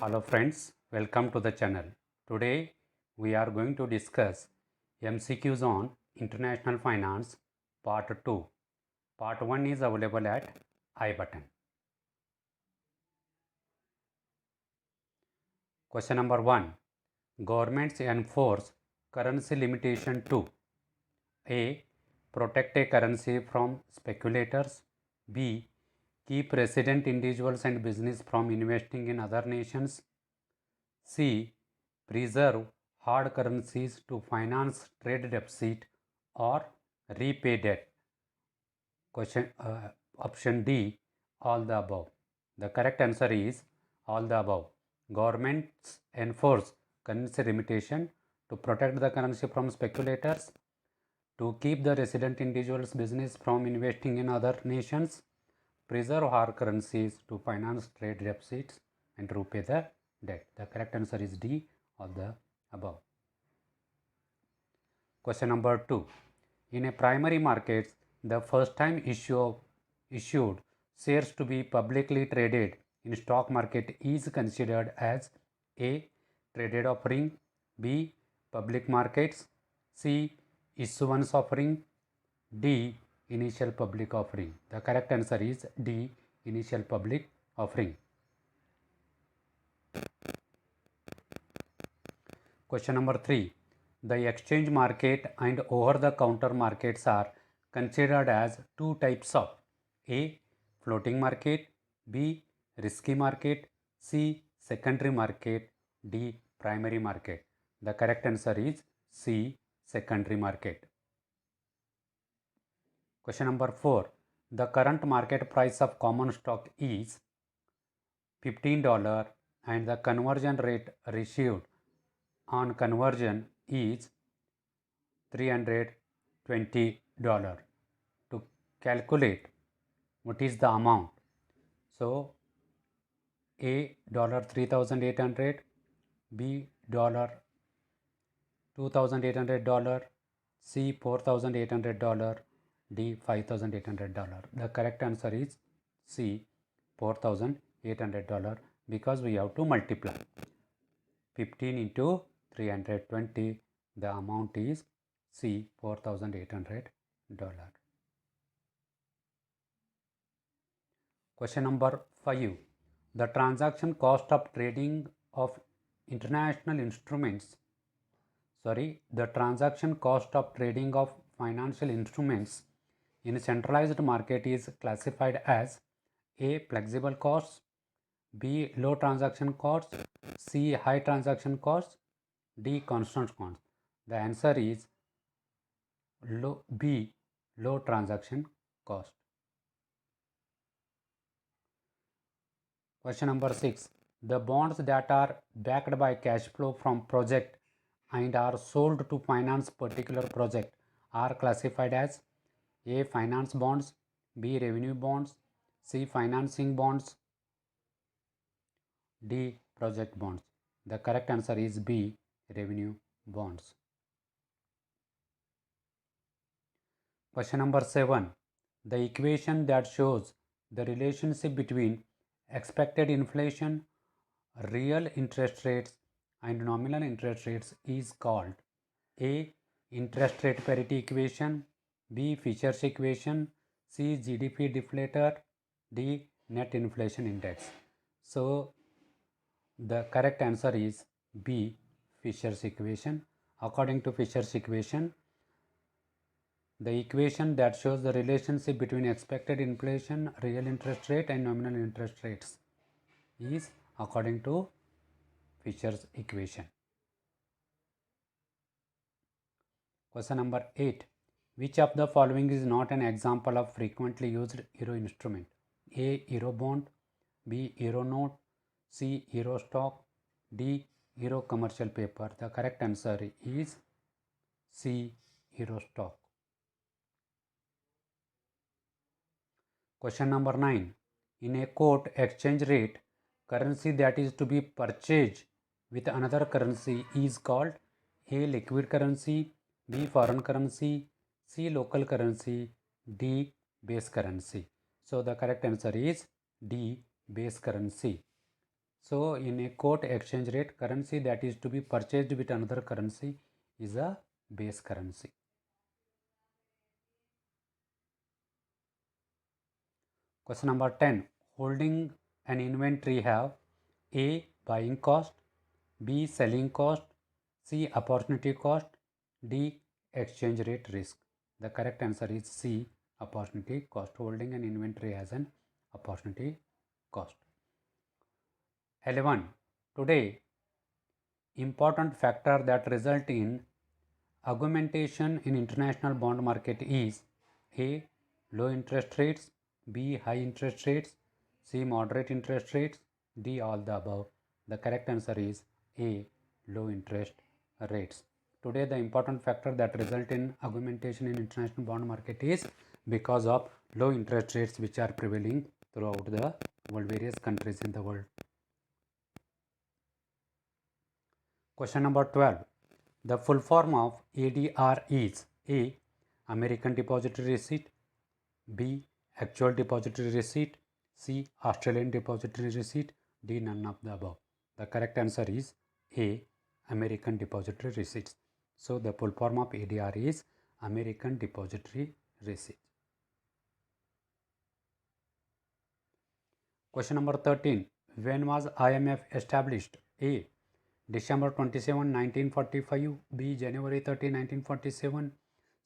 Hello friends, welcome to the channel. Today we are going to discuss MCQs on International Finance Part 2. Part 1 is available at I button. Question number 1. Governments enforce currency limitation to A. Protect a currency from speculators. B. Keep resident individuals and business from investing in other nations. C. Preserve hard currencies to finance trade deficit or repay debt. Option D, all the above. The correct answer is all the above. Governments enforce currency limitation to protect the currency from speculators, to keep the resident individuals' business from investing in other nations, preserve hard currencies to finance trade deficits, and repay the debt. The correct answer is D, all the above. Question number 2. In a primary market, the first time issued shares to be publicly traded in stock market is considered as A. Traded offering, B. Public markets, C. Issuance offering, D. Initial public offering. The correct answer is D. Initial public offering. Question number 3. The exchange market and over-the-counter markets are considered as two types of A. Floating market, B. Risky market, C. Secondary market, D. Primary market. The correct answer is C. Secondary market. Question number 4. The current market price of common stock is $15 and the conversion rate received on conversion is $320. To calculate what is the amount, so A $3,800, B $2,800, C $4,800, D $5,800. The correct answer is C $4,800 because we have to multiply 15 into 320. The amount is C $4,800. Question number 5. The transaction cost of trading of international instruments, the transaction cost of trading of financial instruments in a centralized market is classified as A. Flexible costs, B. Low transaction costs, C. High transaction costs, D. Constant costs. The answer is B. Low transaction cost. Question number 6. The bonds that are backed by cash flow from project and are sold to finance particular project are classified as A. Finance bonds, B. Revenue bonds, C. Financing bonds, D. Project bonds. The correct answer is B. Revenue bonds. Question number 7. The equation that shows the relationship between expected inflation, real interest rates, and nominal interest rates is called A. Interest rate parity equation, B. Fisher's equation, C. GDP deflator, D. Net inflation index. So the correct answer is B. Fisher's equation. According to Fisher's equation, the equation that shows the relationship between expected inflation, real interest rate, and nominal interest rates is according to Fisher's equation. Question number 8. Which of the following is not an example of frequently used euro instrument? A. Euro bond, B. Euro note, C. Euro stock, D. Euro commercial paper. The correct answer is C. Euro stock. Question number 9. In a quote exchange rate, currency that is to be purchased with another currency is called A. Liquid currency, B. Foreign currency, C. Local currency, D. Base currency. So the correct answer is D. Base currency. So in a quote exchange rate, currency that is to be purchased with another currency is a base currency. Question number 10. Holding an inventory have A. Buying cost, B. Selling cost, C. Opportunity cost, D. Exchange rate risk. The correct answer is C. Opportunity cost. Holding an inventory has an opportunity cost. 11. Today, important factor that result in augmentation in international bond market is A. Low interest rates, B. High interest rates, C. Moderate interest rates, D. All the above. The correct answer is A. Low interest rates. Today the important factor that result in augmentation in international bond market is because of low interest rates which are prevailing throughout the world, various countries in the world. Question number 12. The full form of ADR is A. American Depository Receipt, B. Actual Depository Receipt, C. Australian Depository Receipt, D. None of the above. The correct answer is A. American Depository Receipts. So the full form of ADR is American Depository Receipt. Question number 13. When was IMF established? A. December 27, 1945, B. January 30, 1947,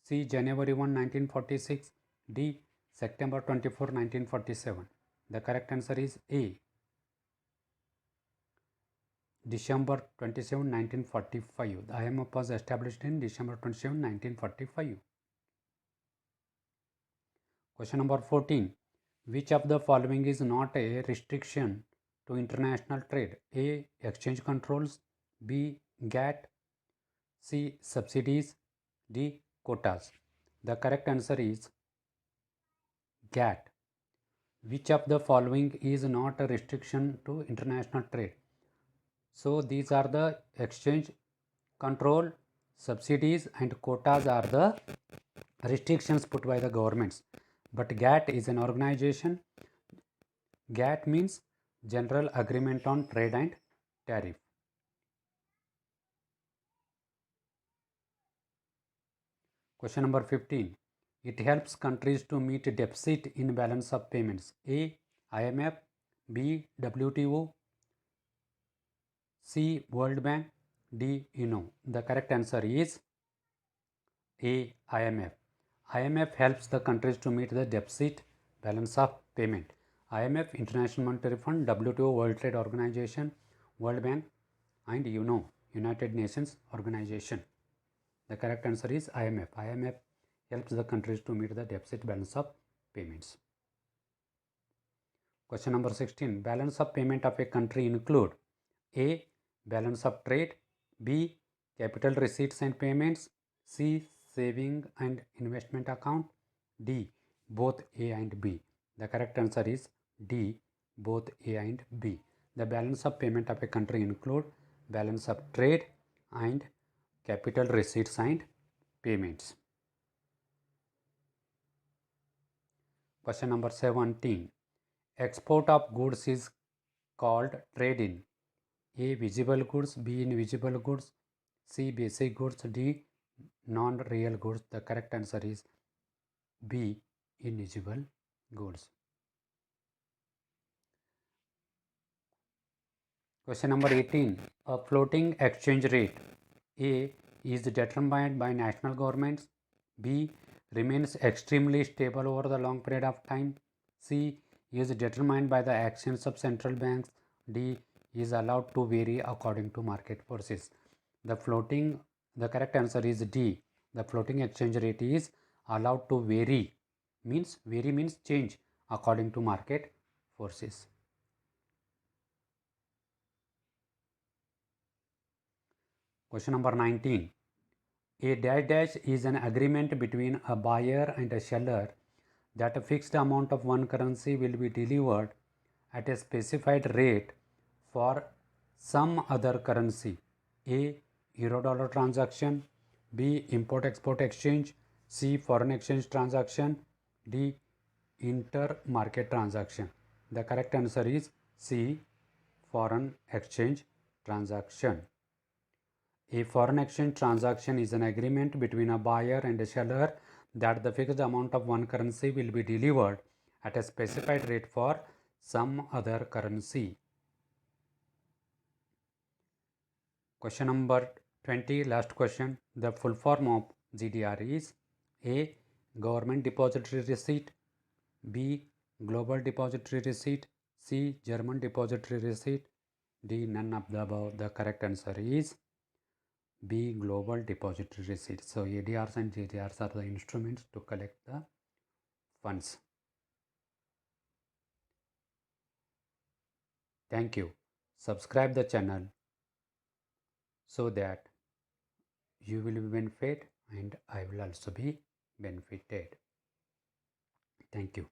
C. January 1, 1946, D. September 24, 1947. The correct answer is A. December 27, 1945. The IMF was established in December 27, 1945. Question number 14. Which of the following is not a restriction to international trade? A. Exchange controls, B. GATT, C. Subsidies, D. Quotas. The correct answer is GATT. Which of the following is not a restriction to international trade? So these are the exchange control, subsidies and quotas are the restrictions put by the governments. But GATT is an organization. GATT means General Agreement on Trade and Tariff. Question number 15. It helps countries to meet deficit in balance of payments. A. IMF, B. WTO, C. World Bank, D. UNO. The correct answer is A. IMF. IMF helps the countries to meet the deficit balance of payment. IMF, International Monetary Fund, WTO, World Trade Organization, World Bank and UNO, United Nations Organization. The correct answer is IMF. IMF helps the countries to meet the deficit balance of payments. Question number 16. Balance of payment of a country include A. Balance of trade, B. Capital receipts and payments, C. Saving and investment account, D. Both A and B. The correct answer is D. Both A and B. The balance of payment of a country include balance of trade and capital receipts and payments. Question number 17. Export of goods is called trade in A. Visible goods, B. Invisible goods, C. Basic goods, D. Non-real goods. The correct answer is B. Invisible goods. Question number 18. A floating exchange rate A is determined by national governments, B remains extremely stable over the long period of time, C is determined by the actions of central banks, D is allowed to vary according to market forces. The correct answer is D. The floating exchange rate is allowed to vary means change according to market forces. Question number 19. A dash is an agreement between a buyer and a seller that a fixed amount of one currency will be delivered at a specified rate for some other currency. A. Euro dollar transaction, B. Import export exchange, C. Foreign exchange transaction, D. Inter market transaction. The correct answer is C. foreign exchange transaction. A foreign exchange transaction is an agreement between a buyer and a seller that the fixed amount of one currency will be delivered at a specified rate for some other currency. Question number 20, last question. The full form of GDR is A. Government Depository Receipt, B. Global Depository Receipt, C. German Depository Receipt, D. None of the above. The correct answer is B. Global Depository Receipt. So ADRs and GDRs are the instruments to collect the funds. Thank you. Subscribe the channel so that you will be benefited and I will also be benefited. Thank you.